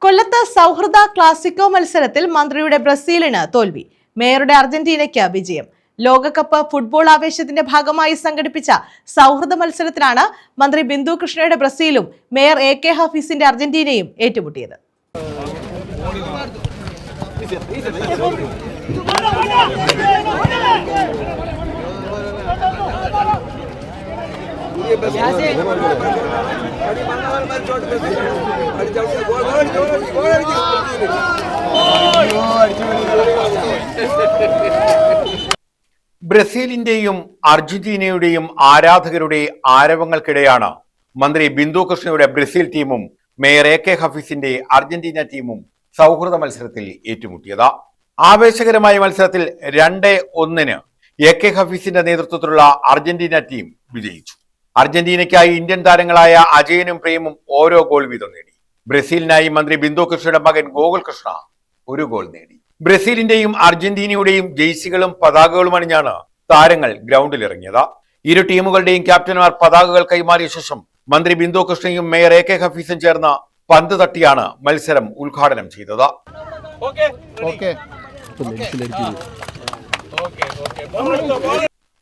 കൊല്ലത്ത് സൗഹൃദ ക്ലാസിക്കോ മത്സരത്തിൽ മന്ത്രിയുടെ ബ്രസീലിന് തോൽവി. മേയറുടെ അർജന്റീനയ്ക്ക് വിജയം. ലോകകപ്പ് ഫുട്ബോൾ ആവേശത്തിന്റെ ഭാഗമായി സംഘടിപ്പിച്ച സൗഹൃദ മത്സരത്തിലാണ് മന്ത്രി ബിന്ദു കൃഷ്ണയുടെ ബ്രസീലും മേയർ AK ഹഫീസിന്റെ അർജന്റീനയും ഏറ്റുമുട്ടിയത്. ബ്രസീലിന്റെയും അർജന്റീനയുടെയും ആരാധകരുടെ ആരവങ്ങൾക്കിടെയാണ് മന്ത്രി ബിന്ദു കൃഷ്ണയുടെ ബ്രസീൽ ടീമും മേയർ AK ഹഫീസിന്റെ അർജന്റീന ടീമും സൗഹൃദ മത്സരത്തിൽ ഏറ്റുമുട്ടിയത്. ആവേശകരമായ മത്സരത്തിൽ 2-1 AK ഹഫീസിന്റെ നേതൃത്വത്തിലുള്ള അർജന്റീന ടീം വിജയിച്ചു. അർജന്റീനയ്ക്കായി ഇന്ത്യൻ താരങ്ങളായ അജയനും പ്രേമും ഓരോ ഗോൾ വീതം നേടി. ബ്രസീലിനായി മന്ത്രി ബിന്ദു കൃഷ്ണയുടെ മകൻ ഗോകുൽ കൃഷ്ണ 1 ഗോൾ നേടി. ബ്രസീലിന്റെയും അർജന്റീനയുടെയും ജേഴ്സികളും പതാകകളും അണിഞ്ഞാണ് താരങ്ങൾ ഗ്രൗണ്ടിൽ ഇറങ്ങിയത്. ഇരു ടീമുകളുടെയും ക്യാപ്റ്റന്മാർ പതാകകൾ കൈമാറിയ ശേഷം മന്ത്രി ബിന്ദു കൃഷ്ണയും മേയർ AK ഹഫീസും ചേർന്ന് പന്ത് തട്ടിയാണ് മത്സരം ഉദ്ഘാടനം ചെയ്തത്.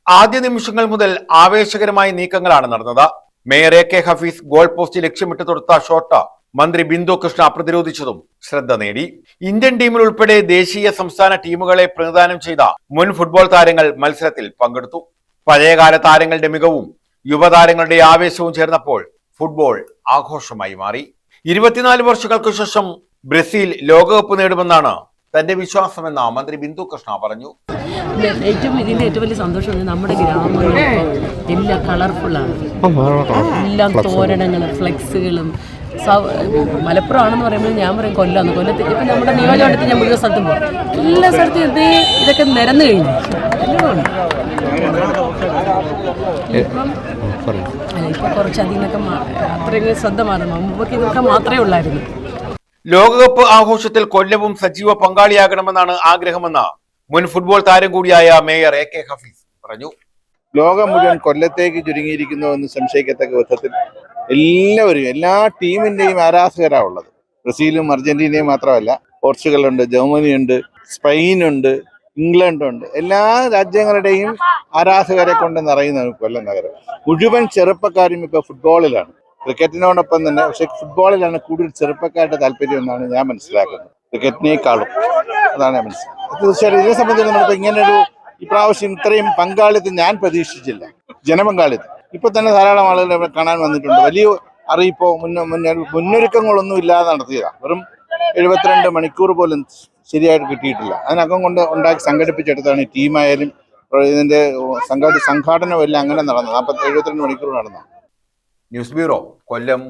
ആദ്യ നിമിഷങ്ങൾ മുതൽ ആവേശകരമായ നീക്കങ്ങളാണ് നടന്നത്. Mayor AK Hafeez goal post ലക്ഷ്യമിട്ട് തൊടുത്ത ഷോട്ട് മന്ത്രി ബിന്ദു കൃഷ്ണ പ്രതിരോധിച്ചതും ശ്രദ്ധ നേടി. ഇന്ത്യൻ ടീമിൽ ഉൾപ്പെടെ ദേശീയ സംസ്ഥാന ടീമുകളെ പ്രതിനിധാനം ചെയ്ത മുൻ ഫുട്ബോൾ താരങ്ങൾ മത്സരത്തിൽ പങ്കെടുത്തു. പഴയകാല താരങ്ങളുടെ മികവും യുവതാരങ്ങളുടെ ആവേശവും ചേർന്നപ്പോൾ ഫുട്ബോൾ ആഘോഷമായി മാറി. 24 വർഷങ്ങൾക്ക് ശേഷം ബ്രസീൽ ലോകകപ്പ് നേടുമെന്നാണ് തന്റെ വിശ്വാസമെന്ന മന്ത്രി ബിന്ദു കൃഷ്ണ പറഞ്ഞു. ഇതിന്റെ ഏറ്റവും വലിയ സന്തോഷം നമ്മുടെ ഗ്രാമങ്ങളിൽ എല്ലാം കളർഫുള്ളാണ്. എല്ലാം തോരണങ്ങളും ഫ്ലെക്സുകളും. മലപ്പുറം ആണെന്ന് പറയുമ്പോൾ ഞാൻ പറയും കൊല്ലം. കൊല്ലത്ത് ഇപ്പം നമ്മുടെ നിയോജകമണ്ഡലത്തിൽ ഞാൻ മുഴുവൻ സ്ഥലത്തും പോകും. എല്ലാ സ്ഥലത്തും ഇതൊക്കെ നിരന്നു കഴിഞ്ഞു. ഇപ്പം കുറച്ചധികമൊക്കെ അത്രയും ശ്രദ്ധ മാറുന്നു. മുമ്പൊക്കെ ഇതൊക്കെ മാത്രമേ ഉള്ളായിരുന്നു. ലോകകപ്പ് ആഘോഷത്തിൽ കൊല്ലവും സജീവ പങ്കാളിയാകണമെന്നാണ് ആഗ്രഹമെന്ന് മുൻ ഫുട്ബോൾ താരം കൂടിയായ മേയർ AK ഹഫീസ് പറഞ്ഞു. ലോകം മുഴുവൻ കൊല്ലത്തേക്ക് ചുരുങ്ങിയിരിക്കുന്നു എന്ന് സംശയിക്കത്തക്ക വിധത്തിൽ എല്ലാവരും എല്ലാ ടീമിന്റെയും ആരാധകരാണ് ഉള്ളത്. ബ്രസീലും അർജന്റീനയും മാത്രമല്ല, പോർച്ചുഗലുണ്ട്, ജർമ്മനിയുണ്ട്, സ്പെയിനുണ്ട്, ഇംഗ്ലണ്ടുണ്ട്. എല്ലാ രാജ്യങ്ങളുടെയും ആരാധകരെ കൊണ്ട് നിറയുന്ന കൊല്ലം നഗരം. മുഴുവൻ ചെറുപ്പക്കാരും ഇപ്പൊ ഫുട്ബോളിലാണ്. ക്രിക്കറ്റിനോടൊപ്പം തന്നെ, പക്ഷെ ഫുട്ബോളിലാണ് കൂടുതൽ ചെറുപ്പക്കാരുടെ താല്പര്യം എന്നാണ് ഞാൻ മനസ്സിലാക്കുന്നത്, ക്രിക്കറ്റിനേക്കാളും. അതാണ് ഞാൻ മനസ്സിലാക്കുന്നത്. തീർച്ചയായിട്ടും ഇതിനെ സംബന്ധിച്ച് നമ്മളിപ്പോൾ ഇങ്ങനൊരു ഇപ്രാവശ്യം ഇത്രയും പങ്കാളിത്തം ഞാൻ പ്രതീക്ഷിച്ചില്ല. ജനപങ്കാളിത്തം ഇപ്പൊ തന്നെ ധാരാളം ആളുകൾ ഇവിടെ കാണാൻ വന്നിട്ടുണ്ട്. വലിയ അറിയിപ്പോ മുന്നൊരുക്കങ്ങളൊന്നും ഇല്ലാതെ നടത്തിയതാണ്. വെറും 72 മണിക്കൂർ പോലും ശരിയായിട്ട് കിട്ടിയിട്ടില്ല. അതിനകം കൊണ്ട് ഉണ്ടാക്കി സംഘടിപ്പിച്ചെടുത്താണ് ഈ ടീമായാലും ഇതിന്റെ സംഘാടനവും എല്ലാം അങ്ങനെ നടന്നത്. 72 മണിക്കൂർ നടന്ന. ന്യൂസ് ബ്യൂറോ, കൊല്ലം.